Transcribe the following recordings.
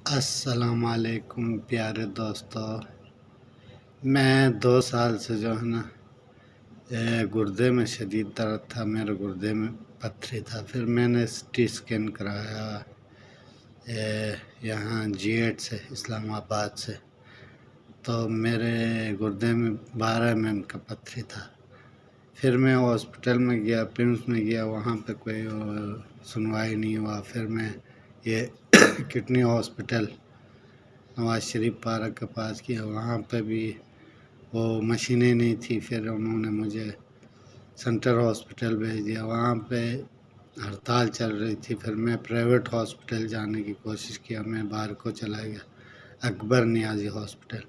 السلام علیکم پیارے دوستو، میں 2 سال سے جو ہے نا گردے میں شدید درد تھا، میرے گردے میں پتھری تھا۔ پھر میں نے CT اسکین کرایا یہاں G8 سے، اسلام آباد سے، تو میرے گردے میں 12 mm کا پتھری تھا۔ پھر میں ہاسپٹل میں گیا، پمس میں گیا، وہاں پہ کوئی سنوائی نہیں ہوا۔ پھر میں یہ kidney hospital Nawaz Sharif park کے پاس کیا، وہاں پہ بھی وہ مشینیں نہیں تھی۔ پھر انہوں نے مجھے سینٹر ہاسپٹل بھیج دیا، وہاں پہ ہڑتال چل رہی تھی۔ پھر میں پرائیویٹ ہاسپٹل جانے کی کوشش کیا، میں باہر کو چلا گیا اکبر نیازی ہاسپٹل،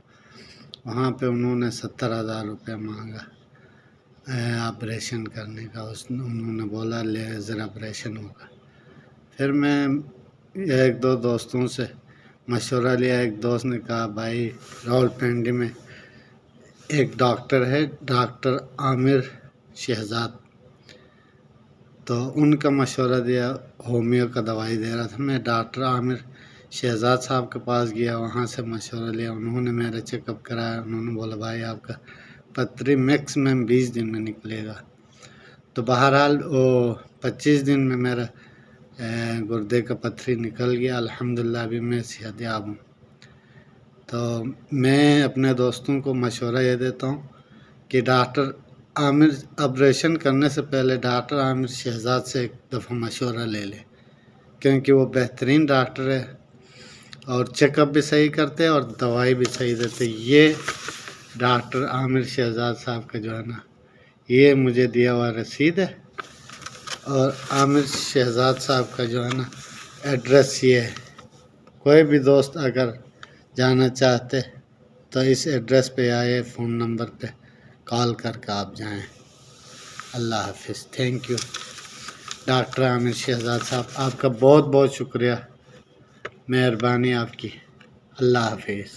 وہاں پہ انہوں نے 70,000 روپے مانگا آپریشن کرنے کا۔ انہوں نے بولا لیزر آپریشن ہوگا۔ پھر میں 1-2 دوستوں سے مشورہ لیا۔ ایک دوست نے کہا بھائی راولپنڈی میں ایک ڈاکٹر ہے، ڈاکٹر عامر شہزاد، تو ان کا مشورہ دیا، ہومیو کا دوائی دے رہا تھا۔ میں ڈاکٹر عامر شہزاد صاحب کے پاس گیا، وہاں سے مشورہ لیا، انہوں نے میرا چیک اپ کرایا۔ انہوں نے بولا بھائی آپ کا پتھری میکسیمم 20 دن میں نکلے گا۔ تو بہرحال وہ 25 دن میں میرا گردے کا پتھری نکل گیا، الحمدللہ ابھی میں صحت یاب ہوں۔ تو میں اپنے دوستوں کو مشورہ یہ دیتا ہوں کہ ڈاکٹر عامر آپریشن کرنے سے پہلے ڈاکٹر عامر شہزاد سے ایک دفعہ مشورہ لے لے، کیونکہ وہ بہترین ڈاکٹر ہے اور چیک اپ بھی صحیح کرتے اور دوائی بھی صحیح دیتے۔ یہ ڈاکٹر عامر شہزاد صاحب کا جو ہے نا، یہ مجھے دیا ہوا رسید ہے، اور عامر شہزاد صاحب کا جو ہے نا ایڈریس یہ ہے۔ کوئی بھی دوست اگر جانا چاہتے تو اس ایڈریس پہ آئے، فون نمبر پہ کال کر کے آپ جائیں۔ اللہ حافظ، تھینک یو ڈاکٹر عامر شہزاد صاحب، آپ کا بہت بہت شکریہ، مہربانی آپ کی۔ اللہ حافظ۔